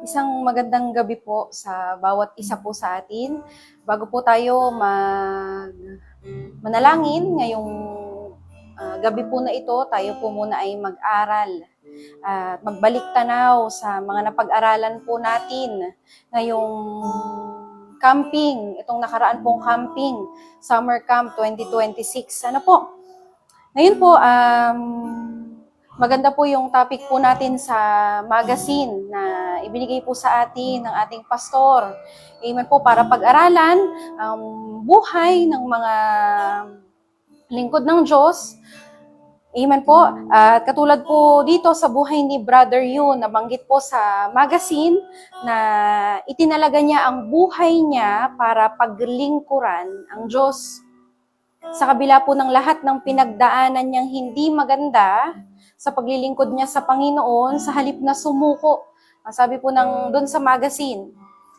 Isang magandang gabi po sa bawat isa po sa atin. Bago po tayo manalangin ngayong gabi po na ito, tayo po muna ay mag-aral at magbalik tanaw sa mga napag-aralan po natin ngayong camping, itong nakaraan pong camping, Summer Camp 2026. Ano po? Ngayon po, maganda po yung topic po natin sa magazine na ibinigay po sa atin ng ating pastor. Amen po, para pag-aralan ang buhay ng mga lingkod ng Diyos. Amen po. At katulad po dito sa buhay ni Brother Yun, nabanggit po sa magazine na itinalaga niya ang buhay niya para paglingkuran ang Diyos. Sa kabila po ng lahat ng pinagdaanan niyang hindi maganda sa paglilingkod niya sa Panginoon, sa halip na sumuko, ang sabi po doon sa magazine,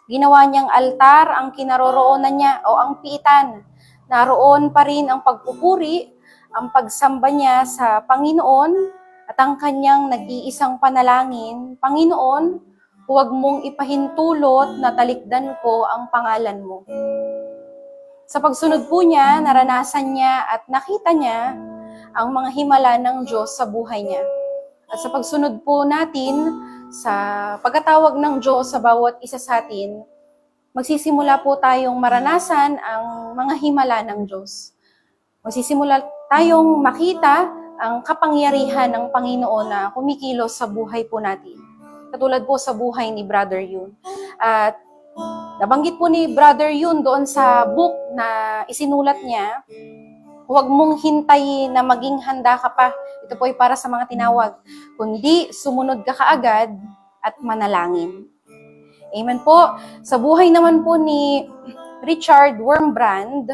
ginawa niyang altar ang kinaroroonan niya o ang piitan. Naroon pa rin ang pagpupuri, ang pagsamba niya sa Panginoon at ang kanyang nag-iisang panalangin, Panginoon, huwag mong ipahintulot na talikdan ko ang pangalan mo. Sa pagsunod po niya, naranasan niya at nakita niya ang mga himala ng Diyos sa buhay niya. At sa pagsunod po natin sa pagkatawag ng Diyos sa bawat isa sa atin, magsisimula po tayong maranasan ang mga himala ng Diyos. Magsisimula tayong makita ang kapangyarihan ng Panginoon na kumikilos sa buhay po natin. Katulad po sa buhay ni Brother Yun. At nabanggit po ni Brother Yun doon sa book na isinulat niya, huwag mong hintayin na maging handa ka pa. Ito po ay para sa mga tinawag. Kundi sumunod ka kaagad at manalangin. Amen po. Sa buhay naman po ni Richard Wurmbrand,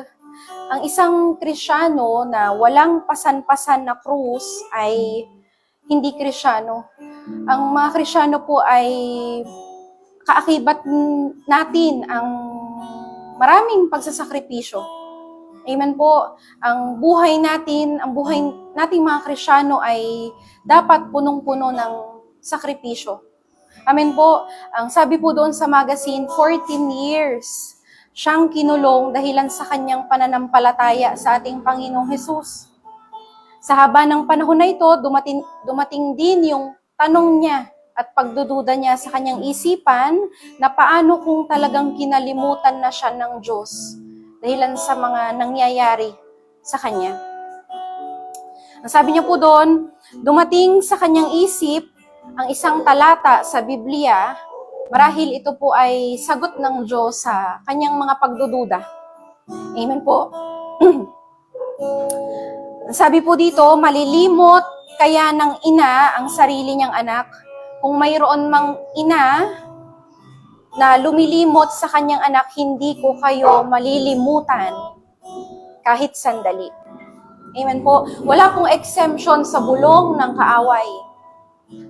ang isang Kristyano na walang pasan-pasan na krus ay hindi Kristyano. Ang mga Kristyano po ay kaakibat natin ang maraming pagsasakripisyo. Amen po. Ang buhay nating mga Kristyano ay dapat punong-puno ng sakripisyo. Amen po. Ang sabi po doon sa magazine, 14 years siyang kinulong dahilan sa kanyang pananampalataya sa ating Panginoong Hesus. Sa haba ng panahon na ito, dumating din yung tanong niya at pagdududa niya sa kanyang isipan na paano kung talagang kinalimutan na siya ng Diyos dahilan sa mga nangyayari sa kanya. Ang sabi niya po doon, dumating sa kanyang isip ang isang talata sa Biblia, marahil ito po ay sagot ng Diyos sa kanyang mga pagdududa. Amen po. Sabi po dito, malilimot kaya ng ina ang sarili niyang anak. Kung mayroon mang ina na lumilimot sa kanyang anak, hindi ko kayo malilimutan kahit sandali. Amen po. Wala pong exemption sa bulong ng kaaway.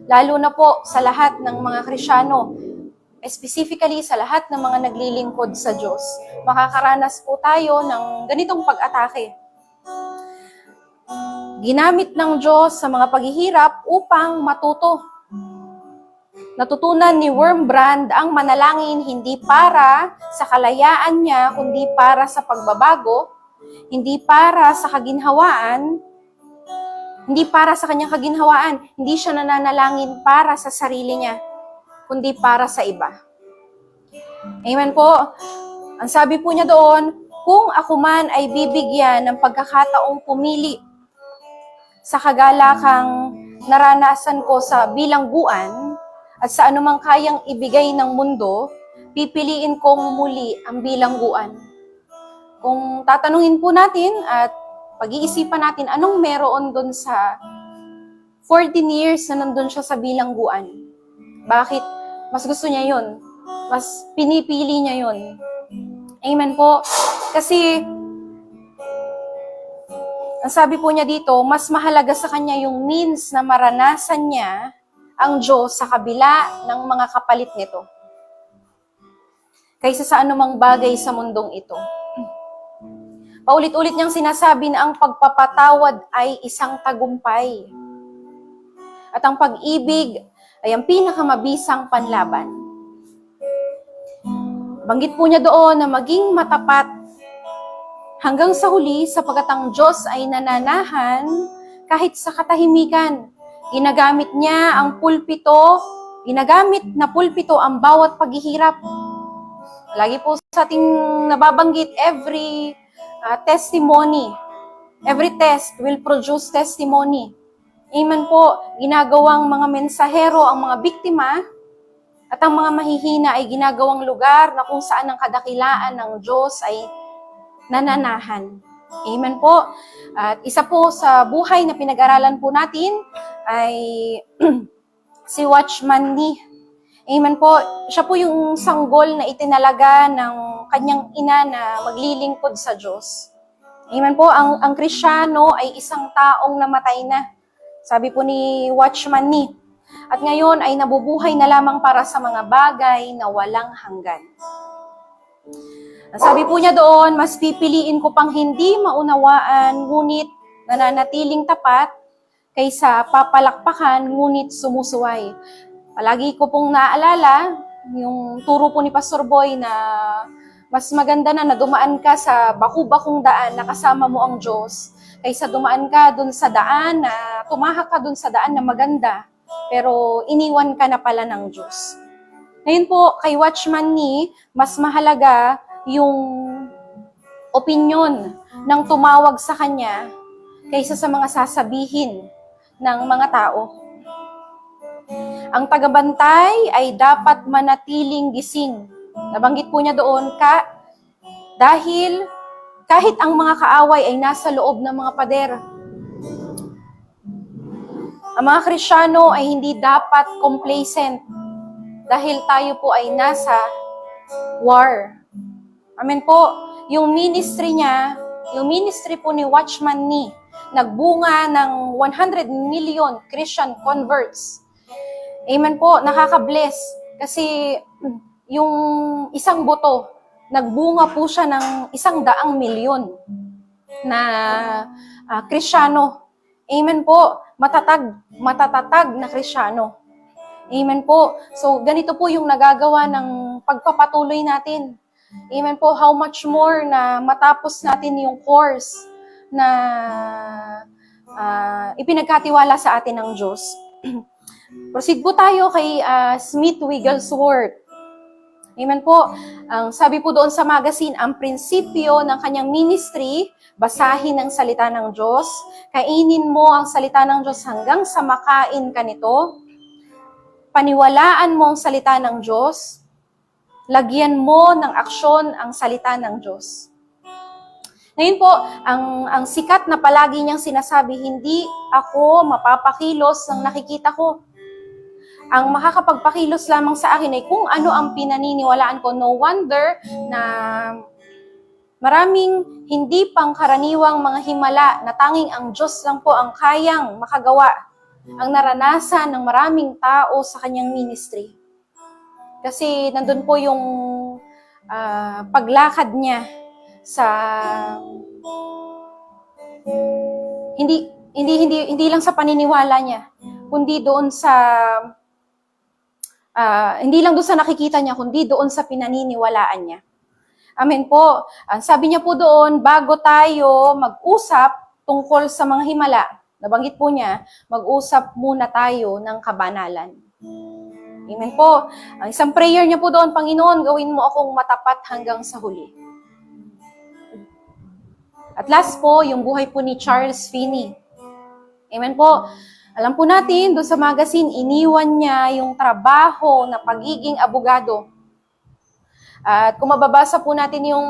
Lalo na po sa lahat ng mga Kristyano, specifically sa lahat ng mga naglilingkod sa Diyos. Makakaranas po tayo ng ganitong pag-atake. Ginamit ng Diyos sa mga paghihirap upang matuto. Natutunan ni Wurmbrand ang manalangin hindi para sa kalayaan niya, kundi para sa pagbabago, hindi para sa kaginhawaan, hindi para sa kanyang kaginhawaan, hindi siya nananalangin para sa sarili niya, kundi para sa iba. Amen po. Ang sabi po niya doon, kung ako man ay bibigyan ng pagkakataong pumili sa kagalakang naranasan ko sa bilangguan at sa anumang kayang ibigay ng mundo, pipiliin kong muli ang bilangguan. Kung tatanungin po natin at pag-iisipan natin anong meron doon sa 14 years na nandun siya sa bilangguan, bakit mas gusto niya yun? Mas pinipili niya yun. Amen po. Kasi, ang sabi po niya dito, mas mahalaga sa kanya yung means na maranasan niya ang Diyos sa kabila ng mga kapalit nito, kaysa sa anumang bagay sa mundong ito. Paulit-ulit niyang sinasabi na ang pagpapatawad ay isang tagumpay. At ang pag-ibig ay ang pinakamabisang panlaban. Nabanggit po niya doon na maging matapat hanggang sa huli sapagkat ang Diyos ay nananahan kahit sa katahimikan. Ginagamit niya ang pulpito, ginagamit na pulpito ang bawat paghihirap. Lagi po sa ating nababanggit, every testimony, every test will produce testimony. Amen po, ginagawang mga mensahero ang mga biktima at ang mga mahihina ay ginagawang lugar na kung saan ang kadakilaan ng Diyos ay nananahan. Amen po. At isa po sa buhay na pinag-aralan po natin ay si Watchman Nee. Amen po. Siya po yung sanggol na itinalaga ng kanyang ina na maglilingkod sa Diyos. Amen po. Ang Kristyano ay isang taong namatay na. Sabi po ni Watchman Nee. At ngayon ay nabubuhay na lamang para sa mga bagay na walang hanggan. Sabi po niya doon, mas pipiliin ko pang hindi maunawaan, ngunit nananatiling tapat, kaysa papalakpakan, ngunit sumusuway. Palagi ko pong naalala, yung turo po ni Pastor Boy na mas maganda na dumaan ka sa baku-bakong daan na kasama mo ang Diyos, kaysa dumaan ka dun sa daan na, tumahak ka dun sa daan na maganda, pero iniwan ka na pala ng Diyos. Ngayon po, kay Watchman Nee, mas mahalaga yung opinyon ng tumawag sa kanya kaysa sa mga sasabihin ng mga tao. Ang tagabantay ay dapat manatiling gising. Nabanggit po niya doon, dahil kahit ang mga kaaway ay nasa loob ng mga pader. Ang mga Kristyano ay hindi dapat complacent dahil tayo po ay nasa war. Amen po. Yung ministry niya, yung ministry po ni Watchman Nee, nagbunga ng 100 million Christian converts. Amen po, nakaka-bless. Kasi yung isang buto, nagbunga po siya ng 100 milyon na Kristyano. Amen po, matatatag na Kristyano. Amen po. So, ganito po yung nagagawa ng pagpapatuloy natin. Amen po, how much more na matapos natin yung course na ipinagkatiwala sa atin ng Diyos. Proceed po tayo kay Smith Wigglesworth. Amen po. Ang sabi po doon sa magazine, ang prinsipyo ng kanyang ministry, basahin ang salita ng Diyos, kainin mo ang salita ng Diyos hanggang sa makain ka nito, paniwalaan mo ang salita ng Diyos, lagyan mo ng aksyon ang salita ng Diyos. Ngayon po, ang sikat na palagi niyang sinasabi, hindi ako mapapakilos ng nakikita ko. Ang makakapagpakilos lamang sa akin ay kung ano ang pinaniniwalaan ko. No wonder na maraming hindi pangkaraniwang mga himala na tanging ang Diyos lang po ang kayang makagawa ang naranasan ng maraming tao sa kanyang ministry. Kasi nandun po yung paglakad niya sa hindi lang sa paniniwala niya, kundi doon sa hindi lang doon sa nakikita niya, kundi doon sa pinaniniwalaan niya. Amen po. Sabi niya po doon, bago tayo mag-usap tungkol sa mga himala, nabanggit po niya, mag-usap muna tayo ng kabanalan. Amen po. Ang isang prayer niya po doon, Panginoon, gawin mo akong matapat hanggang sa huli. At last po, yung buhay po ni Charles Finney. Amen po. Alam po natin, doon sa magazine, iniwan niya yung trabaho na pagiging abogado. At kung mababasa po natin yung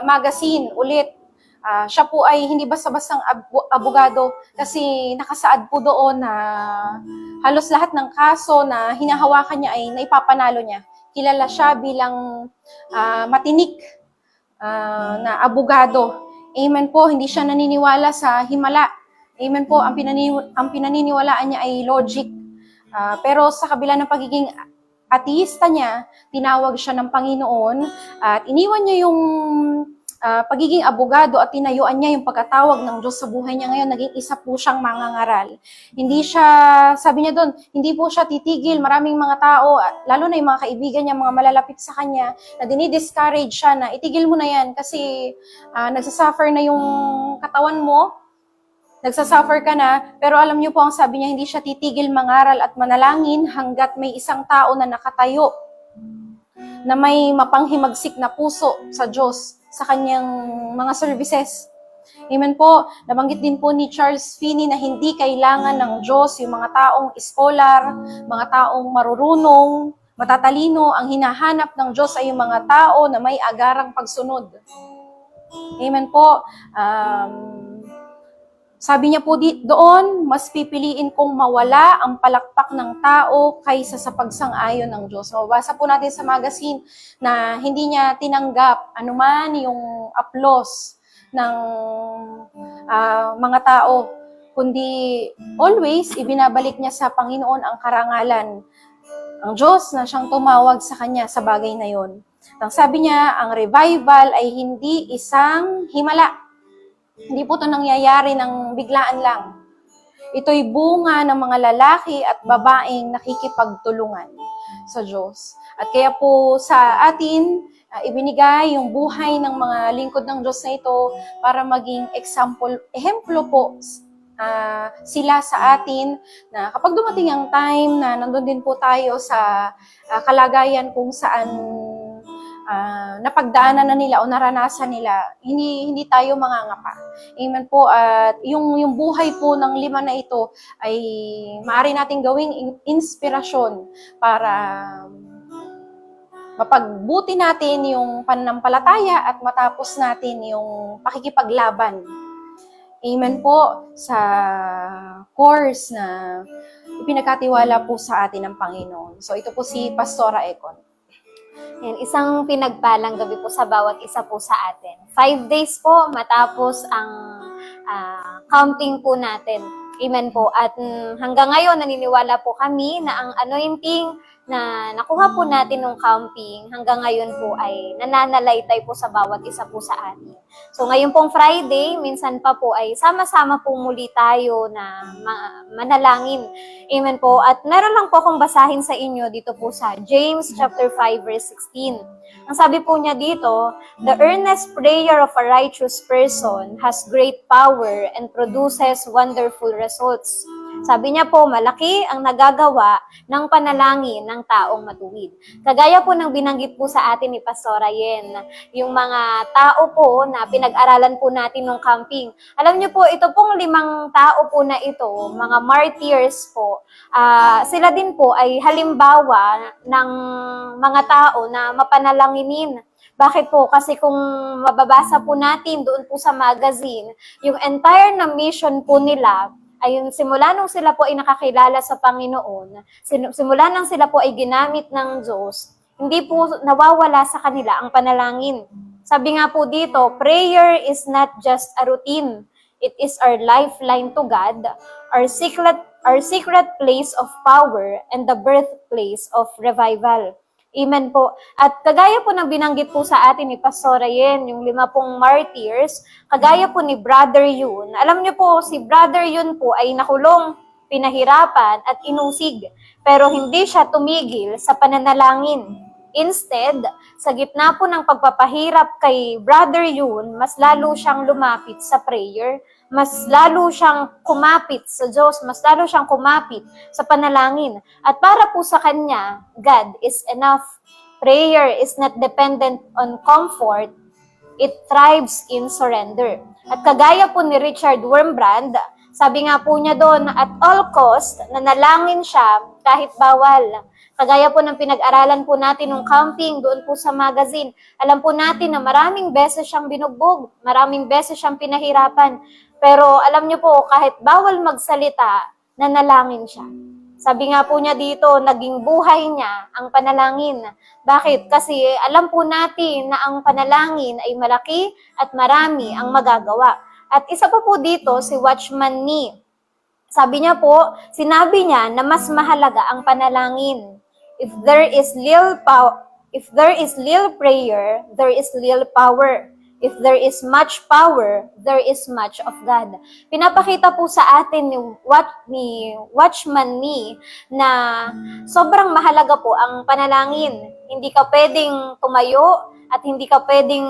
magazine ulit, siya po ay hindi basta-bastang abogado kasi nakasaad po doon na halos lahat ng kaso na hinahawakan niya ay naipapanalo niya. Kilala siya bilang matinik na abogado. Amen po, hindi siya naniniwala sa himala. Amen po, ang pinaniniwalaan niya ay logic. Pero sa kabila ng pagiging ateista niya, tinawag siya ng Panginoon at iniwan niya yung pagiging abogado at tinayuan niya yung pagkatawag ng Diyos sa buhay niya ngayon, naging isa po siyang mangangaral. Hindi siya, sabi niya doon, hindi po siya titigil. Maraming mga tao, lalo na yung mga kaibigan niya, mga malalapit sa kanya, na dinidiscourage siya na itigil mo na yan kasi nagsasuffer na yung katawan mo, nagsasuffer ka na, pero alam niyo po ang sabi niya, hindi siya titigil mangaral at manalangin hanggat may isang tao na nakatayo na may mapanghimagsik na puso sa Diyos sa kanyang mga services. Amen po. Nabanggit din po ni Charles Finney na hindi kailangan ng Diyos yung mga taong scholar, mga taong marurunong, matatalino. Ang hinahanap ng Diyos ay yung mga tao na may agarang pagsunod. Amen po. Sabi niya po doon, mas pipiliin kong mawala ang palakpak ng tao kaysa sa pagsang-ayon ng Diyos. Mabasa po natin sa magazine na hindi niya tinanggap anuman yung applause ng mga tao, kundi always ibinabalik niya sa Panginoon ang karangalan. Ang Diyos na siyang tumawag sa kanya sa bagay na yon. Ang sabi niya, ang revival ay hindi isang himala. Hindi po ito nangyayari ng biglaan lang. Ito'y bunga ng mga lalaki at babaeng nakikipagtulungan sa Diyos. At kaya po sa atin, ibinigay yung buhay ng mga lingkod ng Diyos na ito para maging ehemplo po sila sa atin na kapag dumating ang time na nandun din po tayo sa kalagayan kung saan napagdaanan na nila o naranasan nila, hindi tayo mangangapa. Amen po. At yung buhay po ng 5 na ito ay maaari nating gawing inspirasyon para mapagbuti natin yung pananampalataya at matapos natin yung pakikipaglaban. Amen po sa course na ipinagkatiwala po sa atin ng Panginoon. So ito po si Pastora Econ. Yan, isang pinagpalang gabi po sa bawat isa po sa atin. 5 days po matapos ang camping po natin. Amen po. At hanggang ngayon, naniniwala po kami na ang anointing na nakuha po natin ng camping hanggang ngayon po ay nananalaytay po sa bawat isa po sa atin. So ngayon pong Friday, minsan pa po ay sama-sama po muli tayo na manalangin. Amen po. At meron lang po akong basahin sa inyo dito po sa James chapter 5 verse 16. Ang sabi po niya dito, the earnest prayer of a righteous person has great power and produces wonderful results. Sabi niya po, malaki ang nagagawa ng panalangin ng taong matuwid. Kagaya po ng binanggit po sa atin ni Pastora Yen, yung mga tao po na pinag-aralan po natin nung camping. Alam niyo po, ito pong 5 tao po na ito, mga martyrs po, sila din po ay halimbawa ng mga tao na mapanalanginin. Bakit po? Kasi kung mababasa po natin doon po sa magazine, yung entire na mission po nila, ayun, simula nung sila po ay nakakilala sa Panginoon, simula nang sila po ay ginamit ng Diyos, hindi po nawawala sa kanila ang panalangin. Sabi nga po dito, prayer is not just a routine. It is our lifeline to God, our secret place of power, and the birthplace of revival. Amen po. At kagaya po ng binanggit po sa atin ni Pastora Yen, yung 5 pong martyrs, kagaya po ni Brother Yun. Alam niyo po, si Brother Yun po ay nakulong, pinahirapan at inusig. Pero hindi siya tumigil sa pananalangin. Instead, sa gitna po ng pagpapahirap kay Brother Yun, mas lalo siyang lumapit sa prayer, mas lalo siyang kumapit sa Diyos, mas lalo siyang kumapit sa panalangin. At para po sa kanya, God is enough. Prayer is not dependent on comfort, it thrives in surrender. At kagaya po ni Richard Wurmbrand, sabi nga po niya doon, at all cost, nanalangin siya kahit bawal. Kagaya po ng pinag-aralan po natin ng camping doon po sa magazine, alam po natin na maraming beses siyang binugbog, maraming beses siyang pinahirapan. Pero alam niyo po, kahit bawal magsalita, nanalangin siya. Sabi nga po niya dito, naging buhay niya ang panalangin. Bakit? Kasi alam po natin na ang panalangin ay malaki at marami ang magagawa. At isa pa po dito, si Watchman Nee. Sabi niya po, sinabi niya na mas mahalaga ang panalangin. If there is little prayer, there is little power. If there is much power, there is much of God. Pinapakita po sa atin ni Watchman Nee na sobrang mahalaga po ang panalangin. Hindi ka pwedeng tumayo at hindi ka pwedeng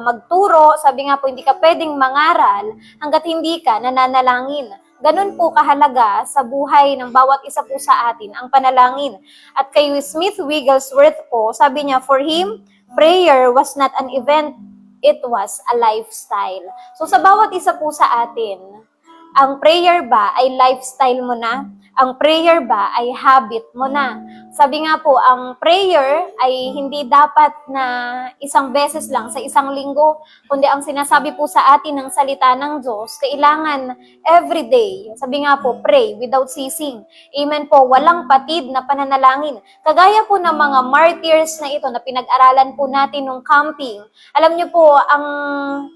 magturo. Sabi nga po, hindi ka pwedeng mangaral hanggat hindi ka nananalangin. Ganun po kahalaga sa buhay ng bawat isa po sa atin ang panalangin. At kay Smith Wigglesworth po, sabi niya, for him, prayer was not an event, it was a lifestyle. So sa bawat isa po sa atin, ang prayer ba ay lifestyle mo na? Ang prayer ba ay habit mo na? Sabi nga po, ang prayer ay hindi dapat na isang beses lang sa isang linggo, kundi ang sinasabi po sa atin ng salita ng Diyos, kailangan everyday. Sabi nga po, pray without ceasing. Amen po, walang patid na pananalangin. Kagaya po ng mga martyrs na ito na pinag-aralan po natin nung camping. Alam niyo po, ang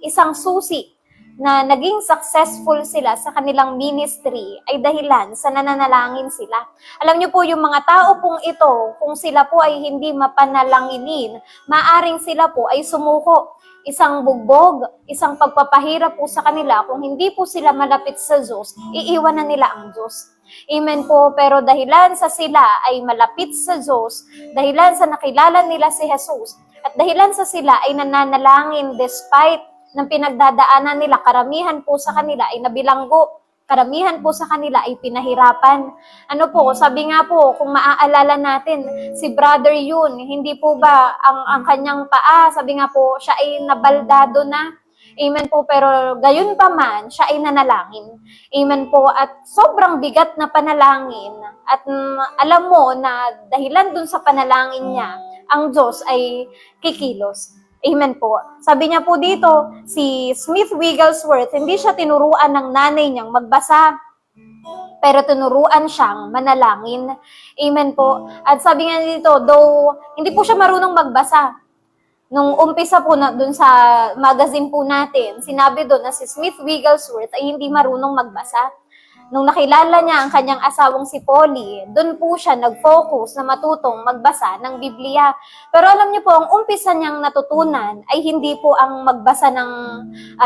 isang susi na naging successful sila sa kanilang ministry ay dahilan sa nananalangin sila. Alam niyo po, yung mga tao pong ito, kung sila po ay hindi mapanalanginin, maaring sila po ay sumuko. Isang bugbog, isang pagpapahirap po sa kanila, kung hindi po sila malapit sa Diyos, iiwan na nila ang Diyos. Amen po, pero dahilan sa sila ay malapit sa Diyos, dahilan sa nakilala nila si Jesus, at dahilan sa sila ay nananalangin despite ng pinagdadaanan nila, karamihan po sa kanila ay nabilanggo, karamihan po sa kanila ay pinahirapan. Ano po, sabi nga po, kung maaalala natin, si Brother Yun, hindi po ba ang kanyang paa, sabi nga po, siya ay nabaldado na. Amen po, pero gayon pa man, siya ay nanalangin. Amen po, at sobrang bigat na panalangin. At alam mo na dahilan dun sa panalangin niya, ang Diyos ay kikilos. Amen po. Sabi niya po dito, si Smith Wigglesworth, hindi siya tinuruan ng nanay niyang magbasa, pero tinuruan siyang manalangin. Amen po. At sabi nga dito, though hindi po siya marunong magbasa, nung umpisa po na dun sa magazine po natin, sinabi doon na si Smith Wigglesworth ay hindi marunong magbasa. Nung nakilala niya ang kanyang asawang si Polly, doon po siya nag-focus na matutong magbasa ng Biblia. Pero alam niyo po, ang umpisa niyang natutunan ay hindi po ang magbasa ng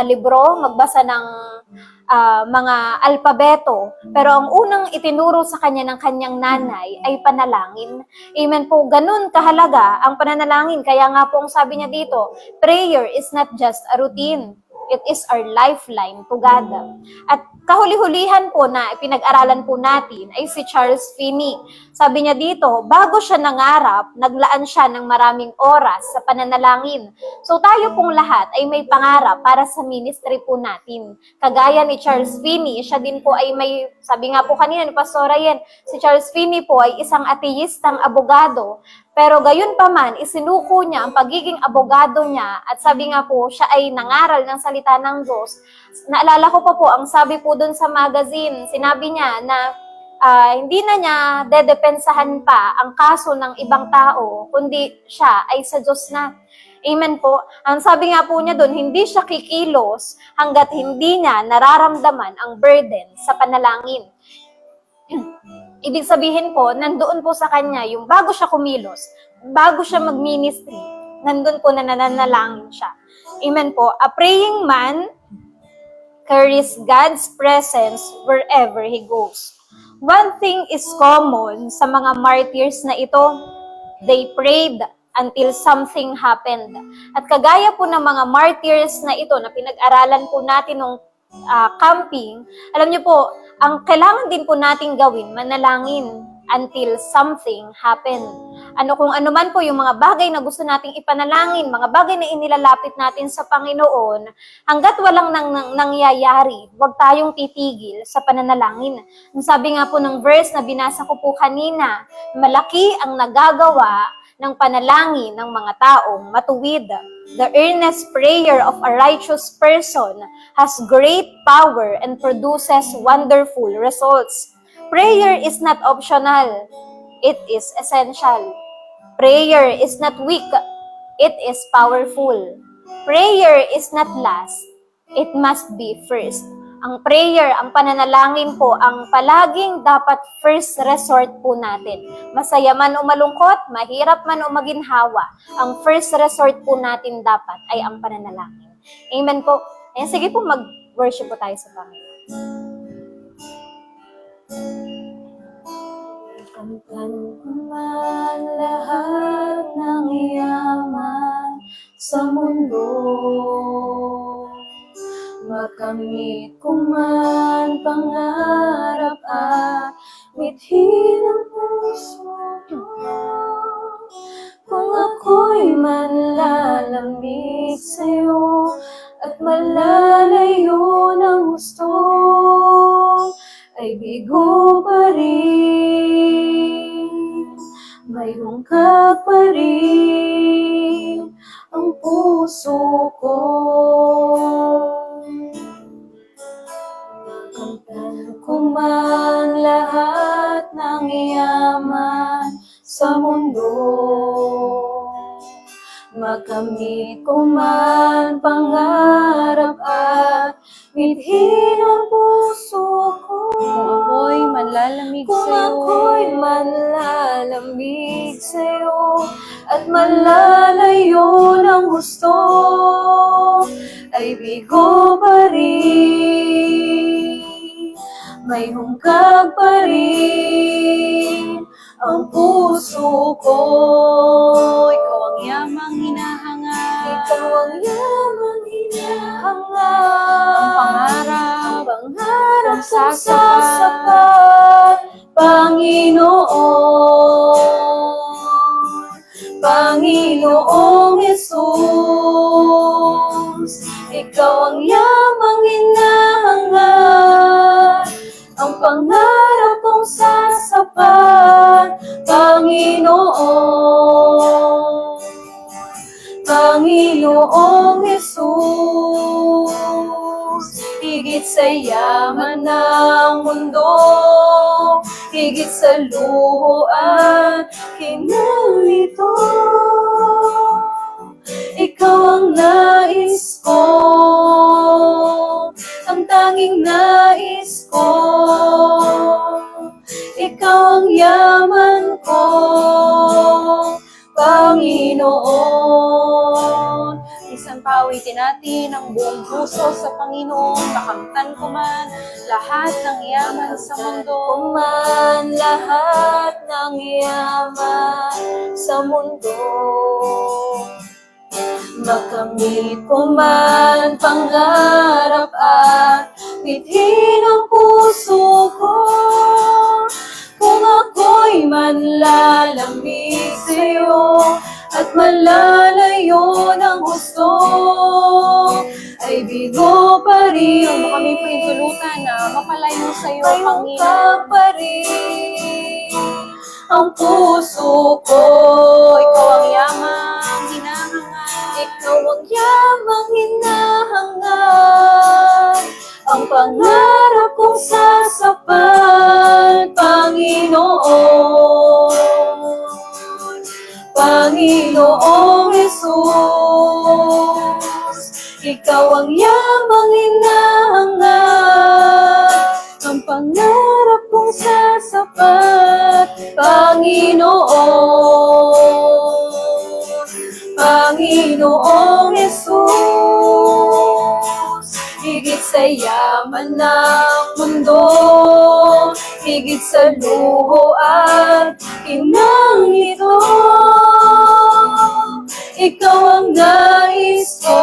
libro, magbasa ng mga alpabeto. Pero ang unang itinuro sa kanya ng kanyang nanay ay panalangin. Amen po, ganun kahalaga ang pananalangin. Kaya nga po ang sabi niya dito, prayer is not just a routine. It is our lifeline to God. At kahuli-hulihan po na pinag-aralan po natin ay si Charles Finney. Sabi niya dito, bago siya nangarap, naglaan siya ng maraming oras sa pananalangin. So tayo pong lahat ay may pangarap para sa ministry po natin. Kagaya ni Charles Finney, siya din po ay may, sabi nga po kanina ni Pastora Yen, si Charles Finney po ay isang ateistang abogado. Pero gayon pa man, isinuko niya ang pagiging abogado niya at sabi nga po, siya ay nangaral ng salita ng Diyos. Naalala ko pa po, ang sabi po dun sa magazine, sinabi niya na hindi na niya dedepensahan pa ang kaso ng ibang tao, kundi siya ay sa Diyos na. Amen po. Ang sabi nga po niya dun, hindi siya kikilos hanggat hindi niya nararamdaman ang burden sa panalangin. Ibig sabihin po, nandoon po sa kanya yung bago siya kumilos, bago siya mag-ministry, nandoon po na nananalangin siya. Amen po. A praying man carries God's presence wherever he goes. One thing is common sa mga martyrs na ito, they prayed until something happened. At kagaya po ng mga martyrs na ito na pinag-aralan po natin nung camping, alam niyo po, ang kailangan din po nating gawin, manalangin until something happen. Kung ano man po yung mga bagay na gusto nating ipanalangin, mga bagay na inilalapit natin sa Panginoon, hanggat walang nangyayari, huwag tayong titigil sa pananalangin. Ang sabi nga po ng verse na binasa ko po kanina, malaki ang nagagawa ng panalangin ng mga taong matuwid. The earnest prayer of a righteous person has great power and produces wonderful results. Prayer is not optional. It is essential. Prayer is not weak. It is powerful. Prayer is not last. It must be first. ang prayer, ang pananalangin po, ang palaging dapat first resort po natin. Masaya man o malungkot, mahirap man o maginhawa, ang first resort po natin dapat ay ang pananalangin. Amen po. Ayan, sige po, mag-worship po tayo sa Panginoon. Kamtan ko man lahat ng yaman sa mundo, makamit ko man pangarap at mithin ang puso ko. Kung ako'y manlalamig sa'yo at malalayo ng gusto, ay bigo pa rin, may hungkag pa rin ang puso ko. Kamtan ko man lahat ng yaman sa mundo, makamit ko man pangarap at mithin ang puso ko. Kung ako'y manlalamig Kung sa'yo, ako'y manlalamig sa'yo at malalayo ng gusto, ay bigo pa rin, may hungkag pa rin ang puso ko. ikaw ang yamang hinahangad, Ikaw ang yamang hinahangad, ang pangarap kung sasapat, Panginoong Jesus. Ikaw ang yamang hinahangad, ang pangarap kong sasapat, Panginoong Jesus. Higit sa yaman ng mundo, higit sa luho at kinang ito, ikaw ang nais ko, ang tanging nais ko. Ikaw ang yaman ko, Panginoon. Isang pawitin natin ang buong puso sa Panginoon, makamtan ko man lahat ng yaman sa mundo. Kuman lahat ng yaman sa mundo, makamit ko man pangarap at mithin ang puso ko. Kung ako'y manlalamig sa'yo at malalayo ng gusto, ay bigo pa rin. Huwag mo kami pinitulutan na mapalayo sa iyo, May Panginoon. hungkag pa rin ang puso ko. Ikaw ang yamang hinahangad, Ikaw ang yamang hinahangad, ang pangarap kong sasapat, Panginoong Jesus. Ikaw ang yamang hinahangad, ang pangarap kong sasapat, Panginoong Jesus. Higit sa yaman ng mundo, higit sa luho at kinang ito, ikaw ang nais ko,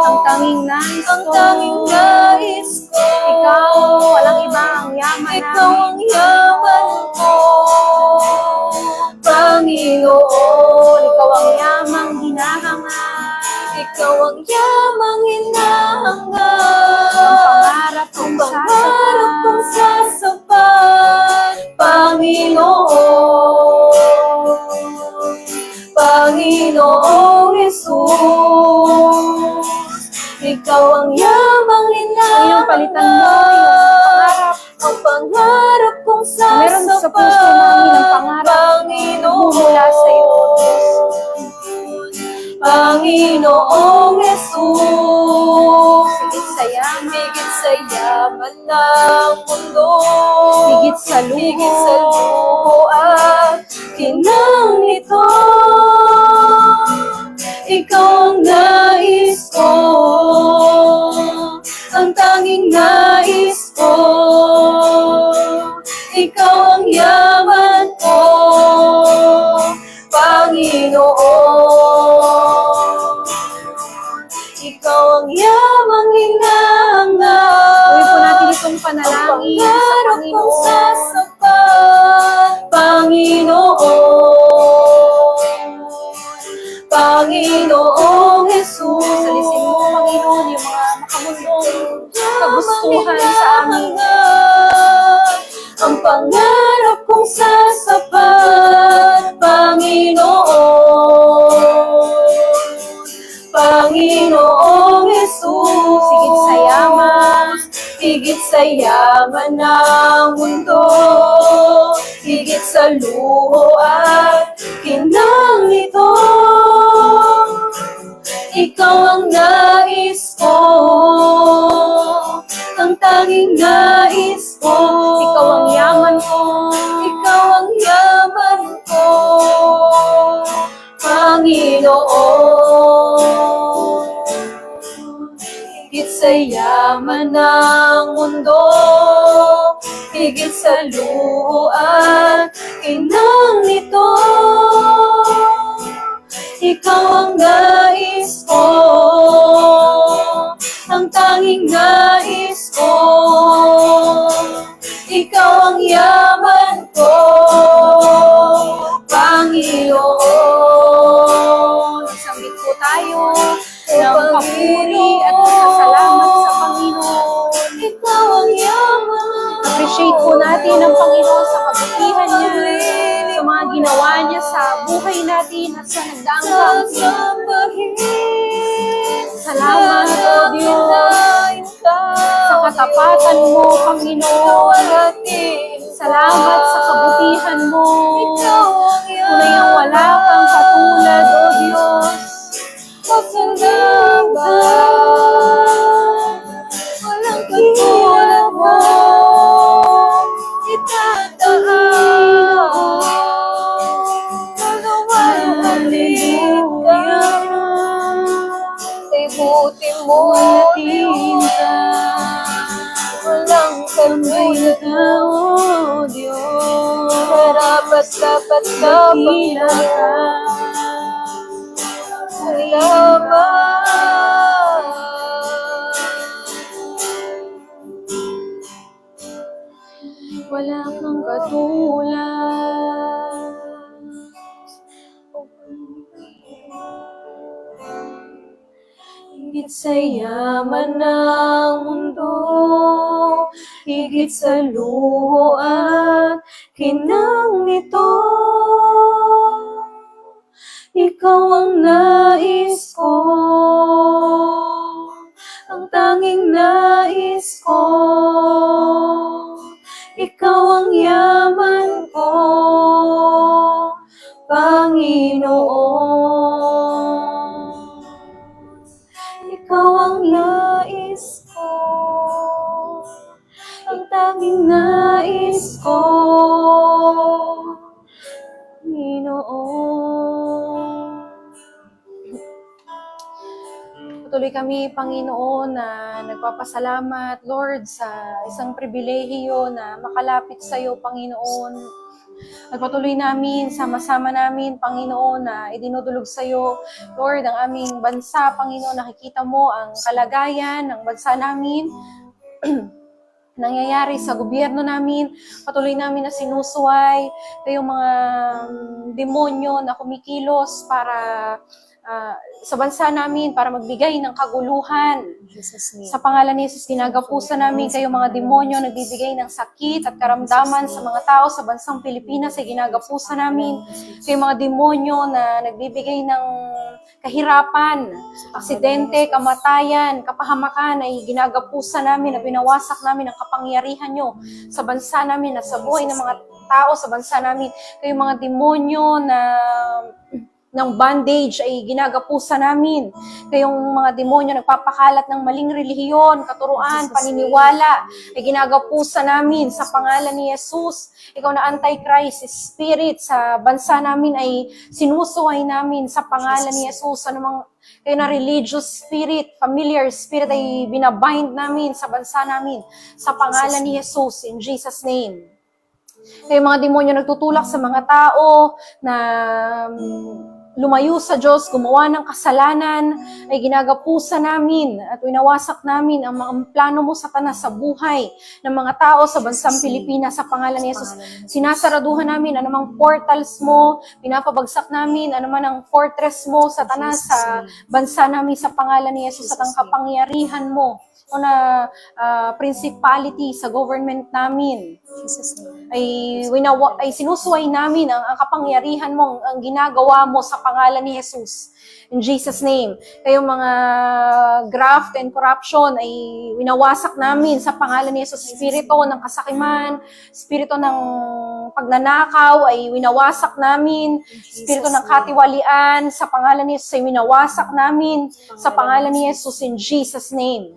ang tanging nais ang ko. tanging nais ko. Ikaw, walang iba ang yaman Ikaw namin. ang yaman ko, Panginoon. Ikaw ang yamang hinahangad, Ikaw ang yamang hinahangad, ang pangarap kong pangarap kong sasapat. Panginoong Jesus. Ikaw ang yamang Ngayon, palitan mo hinahangad, yung pangarap. ang pangarap kong Meron sa sasapat, puso namin ang pangarap mula sa iyo, Diyos. Panginoong Jesus. Higit sa sa yaman, higit sa yaman ng mundo, higit sa higit sa luho, luho at kinang nito. Ikaw ang nais ko, ang tanging nais ko. Ikaw ang yaman ko, Panginoon. Ikaw ang yamang hinahangad. gawin po natin itong panalangin sa Pangarap kong Panginoon. sasapat, Panginoon. Panginoong Jesus. Salisin mo, Panginoon, yung mga makamundong kagustuhan sa amin. Ang pangarap kong sasapat, Panginoon. Panginoong Jesus. Higit sa yaman, higit sa yaman ng mundo, higit sa luho at kinang nito. Ikaw ang nais ko, ang tanging nais ko. ikaw ang yaman ko, Ikaw ang yaman ko, Panginoon. Higit sa yaman ng mundo, higit sa luho at kinang nito. Ikaw ang nais ko, ang tanging nais ko. Ikaw ang yaman ko, Panginoon. isambit po tayo ng papuri at pasasalamat sa Panginoon. Ikaw ang yaman. Appreciate po natin ang Panginoon sa kabutihan niya, sa mga ginawa niya sa buhay natin at sa nagdaang camping. Sasambahin. Salamat, O Diyos, sa katapatan mo, Panginoon. Salamat sa kabutihan mo. Tunay ang wala kang katulad, O Diyos. Walang katulad mo. Buti mo, Tinta, walang katulad ka, O Diyos. Karapat dapat na Dakila ka. Wala kang katulad. Higit sa yaman ng mundo, higit sa luho at kinang nito. Ikaw ang nais ko, ang tanging nais ko. Ikaw ang yaman ko, Panginoon. Ikaw ang nais ko, ang tanging nais ko, Panginoon. Patuloy kami, Panginoon, na nagpapasalamat, Lord, sa isang pribilehiyo na makalapit sa iyo, Panginoon. At patuloy namin, sama-sama namin, Panginoon, na idinudulog sa iyo, Lord, ang aming bansa, Panginoon. Nakikita mo ang kalagayan ng bansa namin, nangyayari sa gobyerno namin. Patuloy namin na sinusuway kayong mga demonyo na kumikilos para sa bansa namin para magbigay ng kaguluhan. Sa pangalan ni Jesus, ginagapusan namin kayo mga demonyo nagbibigay ng sakit at karamdaman sa mga tao sa bansang Pilipinas ay ginagapusan namin. Kayo mga demonyo na nagbibigay ng kahirapan, aksidente, kamatayan, kapahamakan ay ginagapusan namin na binawasak namin ang kapangyarihan nyo sa bansa namin at sa buhay ng mga tao sa bansa namin. Kayo mga demonyo na ng bondage ay ginagapusa namin. Kayong mga demonyo nagpapakalat ng maling relihiyon, katuruan, paniniwala, ay ginagapusa namin sa pangalan ni Jesus. Ikaw na Antichrist spirit sa bansa namin ay sinusuway namin sa pangalan ni Jesus. Anumang kayo na religious spirit, familiar spirit ay binabind namin sa bansa namin sa pangalan ni Jesus, in Jesus' name. Kaya mga demonyo nagtutulak sa mga tao na lumayo sa Diyos, gumawa ng kasalanan, ay ginagapusa namin at winawasak namin ang mga plano mo, Satanas, sa buhay ng mga tao sa bansang Pilipinas sa pangalan ni Jesus. Sinasaraduhan namin anumang portals mo, pinapabagsak namin anuman ang fortress mo, Satanas, sa bansa namin sa pangalan ni Jesus at ang kapangyarihan mo o na principality sa government namin ay sinusuway namin ang kapangyarihan mo, ang ginagawa mo sa pangalan ni Jesus. In Jesus' name. Kayong mga graft and corruption ay winawasak namin sa pangalan ni Jesus. Spirito ng kasakiman, spirito ng pagnanakaw ay winawasak namin. Spirito ng katiwalian sa pangalan ni Jesus ay winawasak namin sa pangalan ni Jesus in Jesus' name.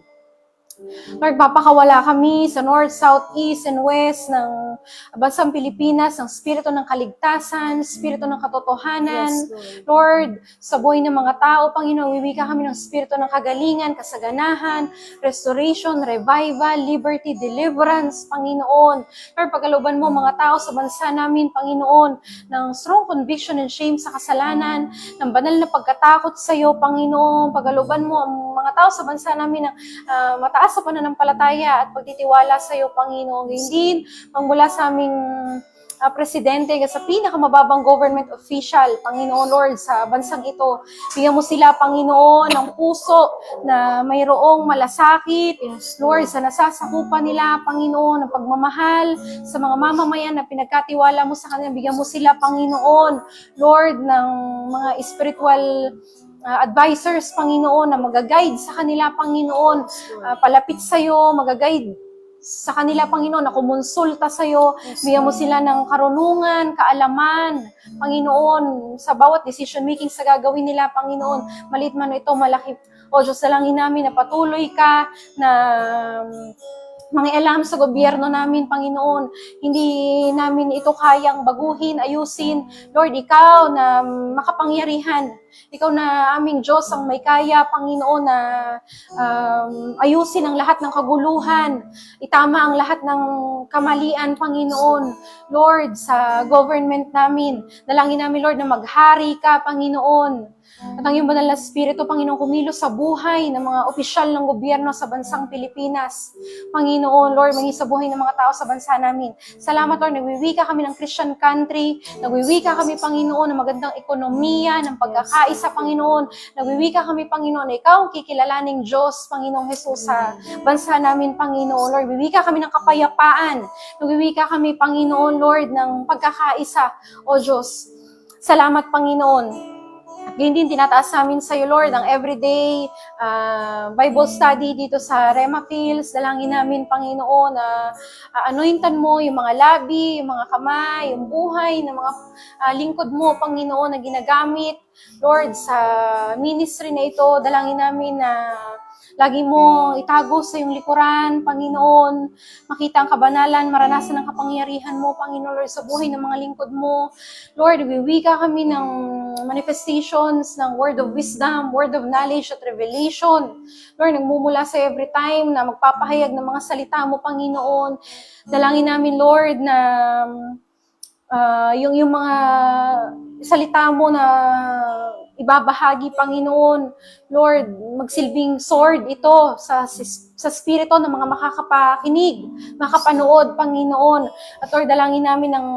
Lord, papakawala kami sa north, south, east, and west ng bansang Pilipinas, ng spirito ng kaligtasan, spirito ng katotohanan. Yes, Lord, sa buhay ng mga tao, Panginoon, wiwika kami ng spirito ng kagalingan, kasaganahan, restoration, revival, liberty, deliverance, Panginoon. Lord, pagkalooban mo mga tao sa bansa namin, Panginoon, ng strong conviction and shame sa kasalanan, ng banal na pagkatakot sa iyo, Panginoon. Pagkalooban mo ang mga tao sa bansa namin ng mataas sa pananampalataya at pagtitiwala sa iyo, Panginoon. Hindi mula sa aming presidente sa pinakamababang government official, Panginoon Lord, sa bansang ito. Bigyan mo sila, Panginoon, ng puso na mayroong malasakit, Lord, sa nasasakupan nila, Panginoon, ng pagmamahal sa mga mamamayan na pinagkatiwala mo sa kanila. Bigyan mo sila, Panginoon, Lord, ng mga spiritual advisors, Panginoon, na mag-guide sa kanila, Panginoon, palapit sa iyo, mag-guide sa kanila, Panginoon, na kumonsulta sa iyo. Bigyan mo sila ng karunungan, kaalaman, Panginoon, sa bawat decision making sa gagawin nila, Panginoon. Maliit man ito, malaki. O Diyos, dalangin namin na patuloy ka na mangialam sa gobyerno namin, Panginoon. Hindi namin ito kayang baguhin, ayusin. Lord, ikaw na makapangyarihan. Ikaw na aming Diyos ang may kaya, Panginoon, na ayusin ang lahat ng kaguluhan. Itama ang lahat ng kamalian, Panginoon. Lord, sa government namin, dalangin namin, Lord, na maghari ka, Panginoon. At ang iyong banal na Espiritu, Panginoon, kumilos sa buhay ng mga opisyal ng gobyerno sa bansang Pilipinas. Panginoon, Lord, maging sa buhay ng mga tao sa bansa namin. Salamat, Lord, nagwiwika kami ng Christian country, nagwiwika kami, Panginoon, ng magandang ekonomiya, ng pagkakaisa, Panginoon. Nagwiwika kami, Panginoon, na ikaw ang kikilalaning Diyos, Panginoong Jesus, sa bansa namin, Panginoon. Lord, nagwiwika kami ng kapayapaan. Nagwiwika kami, Panginoon, Lord, ng pagkakaisa. O Diyos, salamat, Panginoon. At ganyan din, tinataas namin sa iyo, Lord, ang everyday Bible study dito sa Rema Fields. Dalangin namin, Panginoon, na anointan mo yung mga labi, yung mga kamay, yung buhay ng mga lingkod mo, Panginoon, na ginagamit, Lord, sa ministry na ito. Dalangin namin na lagi mo itago sa iyong likuran, Panginoon. Makita ang kabanalan, maranasan ang kapangyarihan mo, Panginoon, Lord, sa buhay ng mga lingkod mo. Lord, wiwika kami ng manifestations ng word of wisdom, word of knowledge at revelation. Lord, nagmumula sa every time na magpapahayag ng mga salita mo, Panginoon. Dalangin namin, Lord, na yung mga salita mo na ibabahagi, Panginoon, Lord, magsilbing sword ito sa spirito ng mga makakapakinig, makapanood, Panginoon. At Lord, dalangin namin ang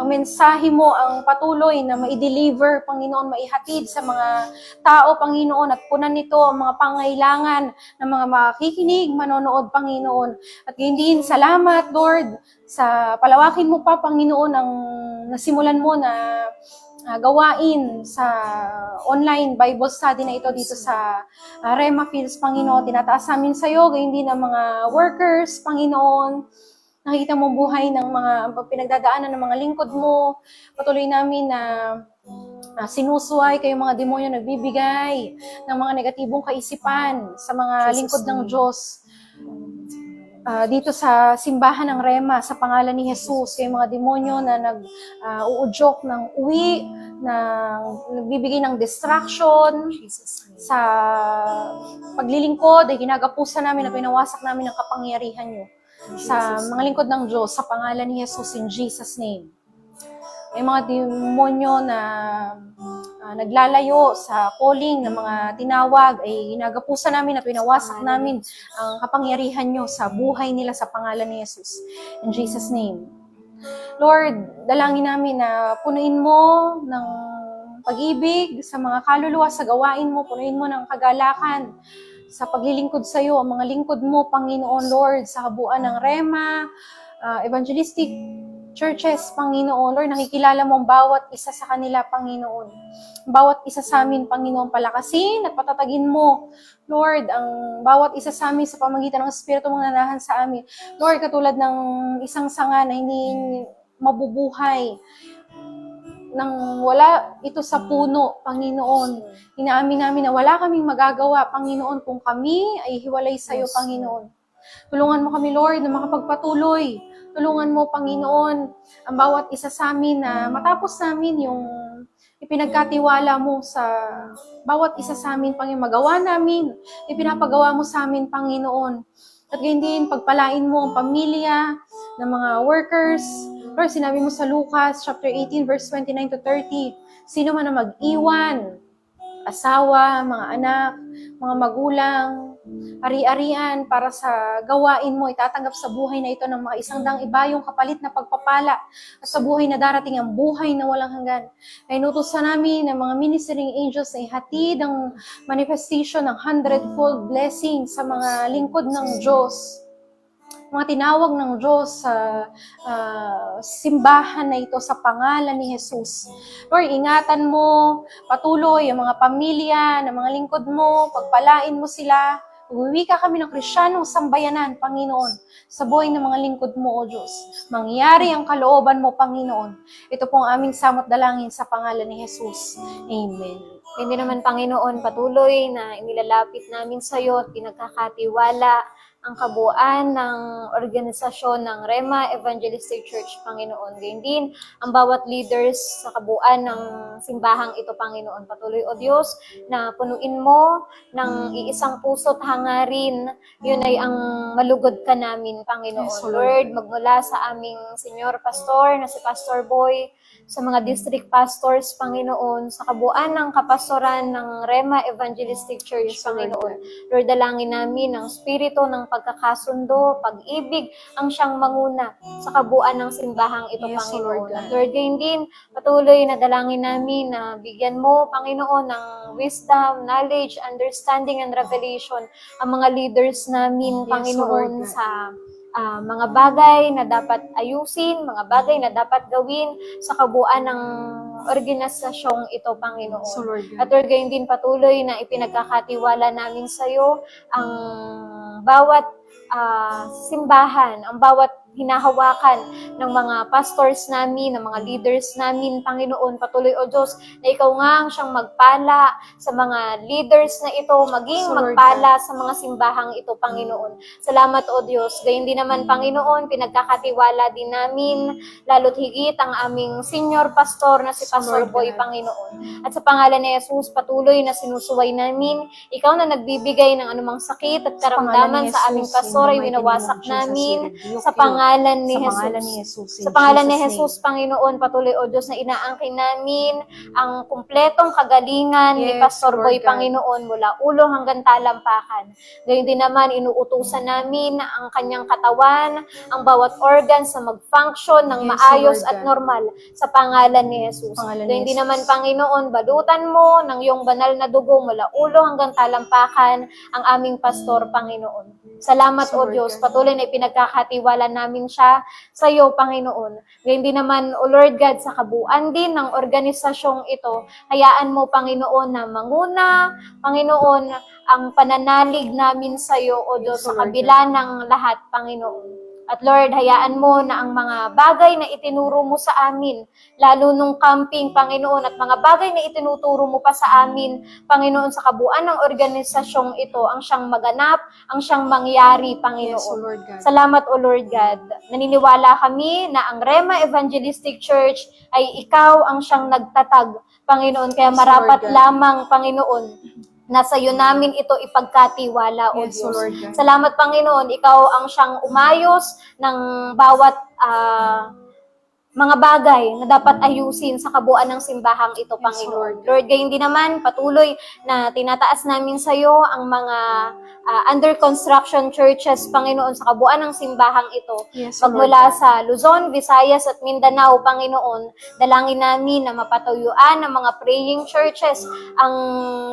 mensahe mo, ang patuloy na ma-deliver, Panginoon, maihatid sa mga tao, Panginoon, at punan nito ang mga pangailangan ng mga makikinig, manonood, Panginoon. At gayon din, salamat, Lord, sa palawakin mo pa, Panginoon, ang nasimulan mo na gawain sa online Bible study na ito dito sa Rema Fields, Panginoon. Tinataas namin sa iyo, gayon din ang mga workers, Panginoon. Nakikita mo buhay ng mga pinagdadaanan ng mga lingkod mo. Patuloy namin na sinusuway kayong mga demonyo nagbibigay ng mga negatibong kaisipan sa mga lingkod ng Diyos. Dito sa simbahan ng Rema, sa pangalan ni Jesus, kayong mga demonyo na uudyok ng uwi, nagbibigay ng distraction sa paglilingkod, ay ginagapusan namin at pinawasak namin ang kapangyarihan nyo sa mga lingkod ng Diyos, sa pangalan ni Jesus, in Jesus' name. May mga demonyo na naglalayo sa calling ng mga tinawag, ay ginagapusan namin at pinawasak namin ang kapangyarihan nyo sa buhay nila sa pangalan ni Jesus. In Jesus' name. Lord, dalangin namin na punuin mo ng pag-ibig sa mga kaluluwa, sa gawain mo, punuin mo ng kagalakan sa paglilingkod sa iyo, ang mga lingkod mo, Panginoon Lord, sa kabuuan ng Rema, evangelistic churches, Panginoon. Lord, nakikilala mo ang bawat isa sa kanila, Panginoon. Bawat isa sa amin, Panginoon, palakasin at patatagin mo, Lord, ang bawat isa sa amin sa pamagitan ng Espiritu mong nanahan sa amin. Lord, katulad ng isang sanga na hindi mabubuhay nang wala ito sa puno, Panginoon. Inaamin namin na wala kaming magagawa, Panginoon, kung kami ay hiwalay sa iyo, Panginoon. Tulungan mo kami, Lord, na makapagpatuloy. Tulungan mo, Panginoon, ang bawat isa sa amin na matapos namin yung ipinagkatiwala mo sa bawat isa sa amin, Panginoon. Magawa namin, ipinapagawa mo sa amin, Panginoon. At gayon din, pagpalain mo ang pamilya ng mga workers. Lord, sinabi mo sa Lucas chapter 18, verse 29 to 30, sino man na mag-iwan, asawa, mga anak, mga magulang, ari-arian para sa gawain mo, itatanggap sa buhay na ito ng mga isang daang ibayong kapalit na pagpapala at sa buhay na darating ang buhay na walang hanggan. Ay nutusan namin ng mga ministering angels na ihatid ang manifestation ng 100-fold blessing sa mga lingkod ng Diyos. Mga tinawag ng Diyos sa simbahan na ito sa pangalan ni Jesus. Lord, ingatan mo patuloy ang mga pamilya ng mga lingkod mo, pagpalain mo sila. Uwi ka kami ng Krisyanong sambayanan, Panginoon, sa buhay ng mga lingkod mo, O Diyos. Mangyari ang kalooban mo, Panginoon. Ito po ang aming samot dalangin sa pangalan ni Jesus. Amen. Hindi naman, Panginoon, patuloy na inilalapit namin sa iyo at pinagkakatiwala ang kabuuan ng organisasyon ng Rema Evangelistic Church, Panginoon. Gayun din, ang bawat leaders sa kabuuan ng simbahang ito, Panginoon. Patuloy, O Diyos, na punuin mo ng iisang puso't hangarin. Yun ay ang malugod ka namin, Panginoon. Yes, Lord, magmula sa aming Senior Pastor na si Pastor Boy, sa mga district pastors, Panginoon, sa kabuuan ng kapastoran ng Rema Evangelistic Church, Panginoon. Lord, dalangin namin ang spirito ng pagkakasundo, pag-ibig, ang siyang manguna sa kabuuan ng simbahang ito, Yes, Panginoon. Lord. At Lord, gayon din, patuloy na dalangin namin na bigyan mo, Panginoon, ng wisdom, knowledge, understanding, and revelation ang mga leaders namin, Yes, Panginoon, Lord. sa mga bagay na dapat ayusin, mga bagay na dapat gawin sa kabuuan ng organisasyong ito, Panginoon. So, Lord God. At Lord, gayon din patuloy na ipinagkakatiwala namin sa iyo ang bawat simbahan, ang bawat hinahawakan ng mga pastors namin, ng mga leaders namin, Panginoon. Patuloy, O Diyos, na ikaw nga ang siyang magpala sa mga leaders na ito, maging So, Lord magpala sa mga simbahang ito, Panginoon. Salamat, O Diyos. Gayun din naman, Panginoon, pinagkakatiwala din namin, lalo't higit ang aming senior pastor na si So, Pastor Lord Boy, God. Panginoon. At sa pangalan ni Jesus, patuloy na sinusuway namin, ikaw na nagbibigay ng anumang sakit at karamdaman sa aming pastor ay winawasak namin sa pangalan ni Jesus. Sa pangalan ni Jesus, Panginoon, patuloy, O Diyos, na inaangkin namin ang kumpletong kagalingan ni Yes, Pastor Lord Boy, God. Panginoon, mula ulo hanggang talampakan. Gayun din naman, inuutusan namin ang kanyang katawan, ang bawat organs na mag-function ng Yes, maayos Lord at God. normal sa pangalan ni Jesus. Pangalan ni Gayun din Jesus. naman, Panginoon, balutan mo ng iyong banal na dugo mula ulo hanggang talampakan ang aming pastor, Panginoon. Salamat, So, O Lord Diyos. God. Patuloy na ipinagkakatiwala namin siya sa iyo, Panginoon. Gayun din naman, O Lord God, sa kabuuan din ng organisasyong ito, hayaan mo, Panginoon, na manguna, Panginoon, ang pananalig namin sa iyo, O Diyos, Yes, O sa Lord kabila ng lahat, Panginoon. At Lord, hayaan mo na ang mga bagay na itinuro mo sa amin, lalo nung camping, Panginoon, at mga bagay na itinuturo mo pa sa amin, Panginoon, sa kabuuan ng organisasyong ito, ang siyang maganap, ang siyang mangyari, Panginoon. Yes, O Lord God. Salamat, O Lord God. Naniniwala kami na ang Rema Evangelistic Church ay ikaw ang siyang nagtatag, Panginoon. Kaya Yes, marapat Lord God. lamang, Panginoon, na sa iyo namin ito ipagkatiwala, O Yes, O Diyos. Lord God. Salamat, Panginoon, ikaw ang siyang umayos ng bawat mga bagay na dapat ayusin sa kabuuan ng simbahang ito, Yes, Panginoon. Lord. Lord, gayon din naman, patuloy na tinataas namin sa iyo ang mga under construction churches, Panginoon, sa kabuuan ng simbahang ito. Yes, O Lord Magmula God. sa Luzon, Visayas at Mindanao, Panginoon, dalangin namin na mapatuyuan ng mga praying churches ang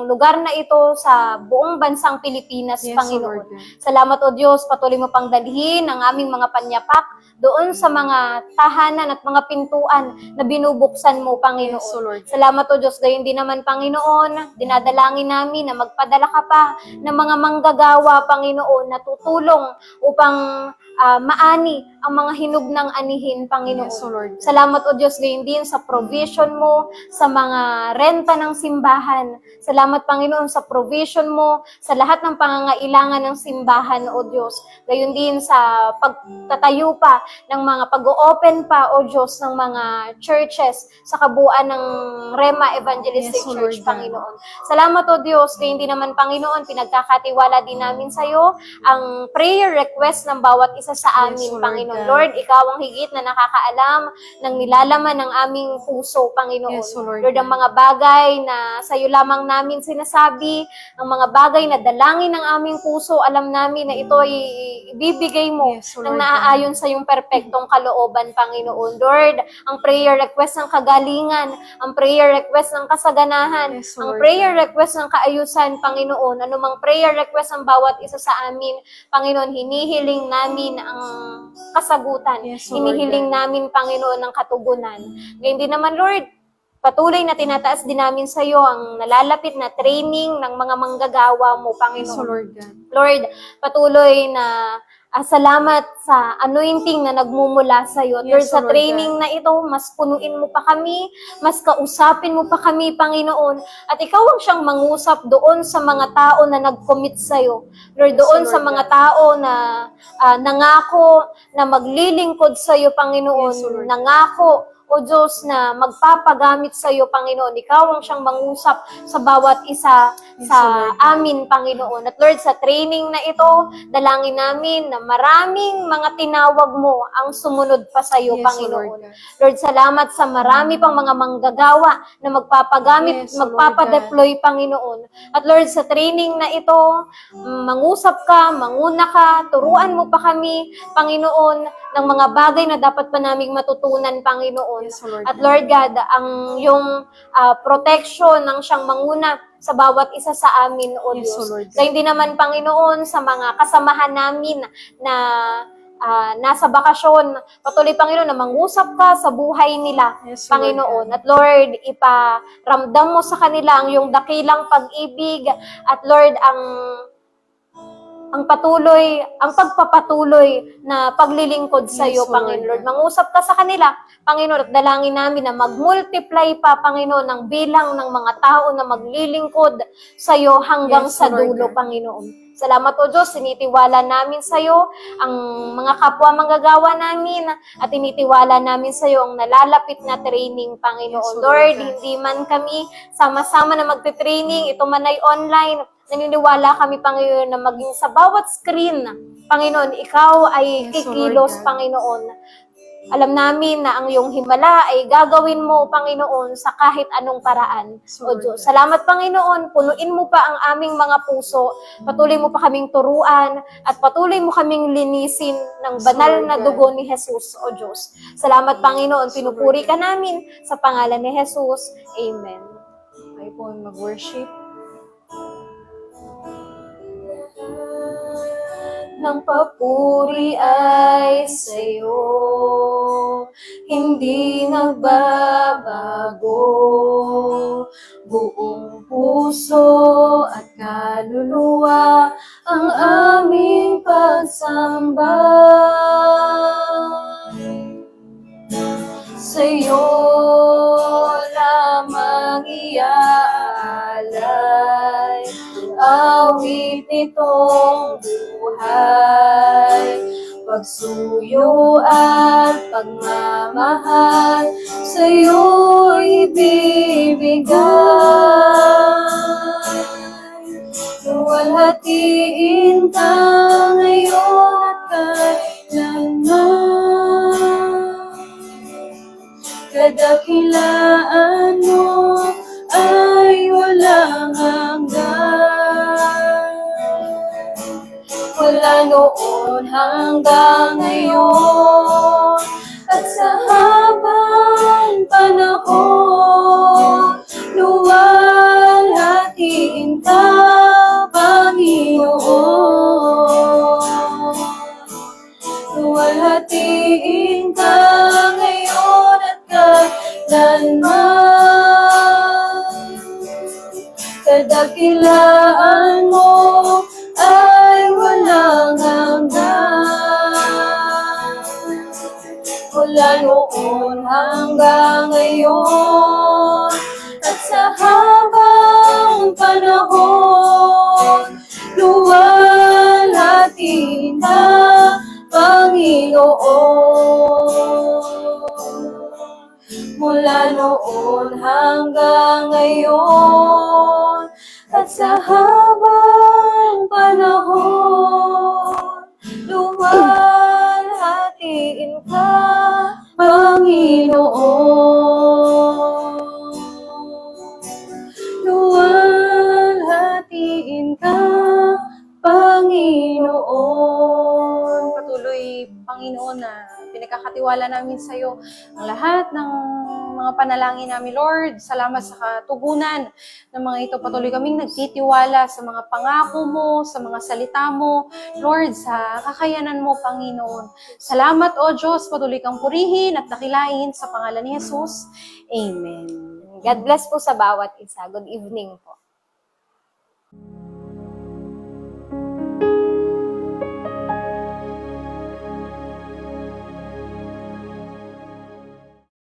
lugar na ito sa buong bansang Pilipinas, Yes, O Panginoon. Lord God. Salamat, O Diyos, patuloy mo pang dalhin ang aming mga panyapak doon sa mga tahanan at mga pintuan na binubuksan mo, Panginoon. Yes, O Lord. Salamat, O Diyos, gayon din naman, Panginoon, dinadalangin namin na magpadala ka pa ng mga manggagawa, Panginoon, na tutulong upang maani ang mga hinug ng anihin, Panginoon. Yes, O Lord. Salamat, O Diyos, gayon din sa provision mo sa mga renta ng simbahan. Salamat, Panginoon, sa provision mo sa lahat ng pangangailangan ng simbahan, O Diyos. Gayon din sa pagtatayo pa ng mga pag-open pa, O Diyos, ng mga churches sa kabuuan ng Rema Evangelistic Yes, O Church, Lord God. Panginoon. Salamat, O Diyos, gayon din naman, Panginoon, pinagkakatiwala din namin sa iyo ang prayer request ng bawat isa sa amin, Yes, O Lord Panginoon. God. Lord, ikaw ang higit na nakakaalam ng nilalaman ng aming puso, Panginoon. Yes, O Lord Lord, ang God. mga bagay na sa iyo lamang namin sinasabi, ang mga bagay na dalangin ng aming puso, alam namin na ito ay ibibigay mo Yes, O ng Lord God. naaayon sa iyong perpektong kalooban, Panginoon. Lord, ang prayer request ng kagalingan, ang prayer request ng kasaganahan, Yes, O ang Lord prayer God. request ng kaayusan, Panginoon, anumang prayer request ng bawat isa sa amin, Panginoon, hinihiling namin ang kasagutan. Yes, O Lord Hinihiling God. namin, Panginoon, ang katugunan. Ngayon din naman, Lord, patuloy na tinataas din namin sa iyo ang nalalapit na training ng mga manggagawa mo, Yes, O Panginoon. Lord God. Lord, patuloy na salamat sa anointing na nagmumula sa iyo. Lord, Yes, O sa Lord training na ito, mas punuin mo pa kami, mas kausapin mo pa kami, Panginoon. At ikaw ang siyang mangusap doon sa mga tao na nag-commit sa iyo. Lord, Yes, doon O sa Lord mga God. tao na nangako na maglilingkod sa iyo, Panginoon. Yes, O Lord God. Nangako, O Diyos, na magpapagamit sa iyo, Panginoon. Ikaw ang siyang mangusap sa bawat isa Yes, sa O Lord God. amin, Panginoon. At Lord, sa training na ito, dalangin namin na maraming mga tinawag mo ang sumunod pa sa iyo, Yes, O Lord Panginoon. God. Lord, salamat sa marami pang mga manggagawa na magpapagamit, Yes, O Lord magpapadeploy, Panginoon. At Lord, sa training na ito, mangusap ka, manguna ka, turuan mo pa kami, Panginoon, ng mga bagay na dapat pa naming matutunan, Panginoon. Yes, O Lord At God. Lord God, ang yung protection ng siyang manguna sa bawat isa sa amin, O Yes, Diyos. O Lord God. Gayun din naman, Panginoon, sa mga kasamahan namin na nasa bakasyon. Patuloy, Panginoon, na mangusap ka sa buhay nila, Yes, O Lord Panginoon. God. At Lord, iparamdam mo sa kanila ang iyong dakilang pag-ibig. At Lord, ang pagpapatuloy na paglilingkod sa Yes, iyo, O Lord Panginoon. Lord, God. mangusap ka sa kanila, Panginoon, at dalangin namin na mag-multiply pa, Panginoon, ng bilang ng mga tao na maglilingkod sa iyo hanggang Yes, sa O Lord dulo, God. Panginoon. Salamat, O Diyos, sinitiwala namin sa iyo ang mga kapwa manggagawa namin at tinitiwala namin sa iyo ang nalalapit na training, Panginoon. Yes, O Lord, Lord God. hindi man kami sama-sama na magte-training, ito man ay online, naniniwala kami, Panginoon, na maging sa bawat screen, Panginoon, ikaw ay Yes, O Lord kikilos, God. Panginoon. Alam namin na ang iyong himala ay gagawin mo, Panginoon, sa kahit anong paraan. Yes, O O Lord Diyos, God. salamat, Panginoon, punuin mo pa ang aming mga puso, patuloy mo pa kaming turuan, at patuloy mo kaming linisin ng Yes, banal Lord na God. dugo ni Jesus, O Diyos. Salamat, Panginoon, Yes, pinupuri Lord ka God. namin sa pangalan ni Jesus. Amen. Kayo po ang mag-worship. Ng papuri ay sa'yo, hindi nagbabago. Buong puso at kaluluwa ang aming pagsamba. awit nitong buhay. Pagsuyo at pagmamahal sa'yo'y ibibigay. Luwalhatiin ka ngayon at kailanman. Kadakilaan mo ay walang hanggan. Mula noon hanggang ngayon at sa habang panahon, luwalhatiin ka, Panginoon. Luwalhatiin ka ngayon at kailanman. Kadakilaan mo ay walang hanggan. Mula noon hanggang ngayon at sa habang panahon, luwalhatiin ka, Panginoon. Mula noon hanggang ngayon at sa habang panahon, luwalhatiin ka, Panginoon. Luwalhatiin ka, Panginoon. Patuloy, Panginoon, na pinagkakatiwala namin sa iyo ang lahat ng mga panalangin namin, Lord. Salamat sa katugunan ng mga ito. Patuloy kaming nagtitiwala sa mga pangako mo, sa mga salita mo, Lord, sa kakayanan mo, Panginoon. Salamat, O Diyos. Patuloy kang purihin at dakilain sa pangalan ni Jesus. Amen. God bless po sa bawat isa. Good evening po.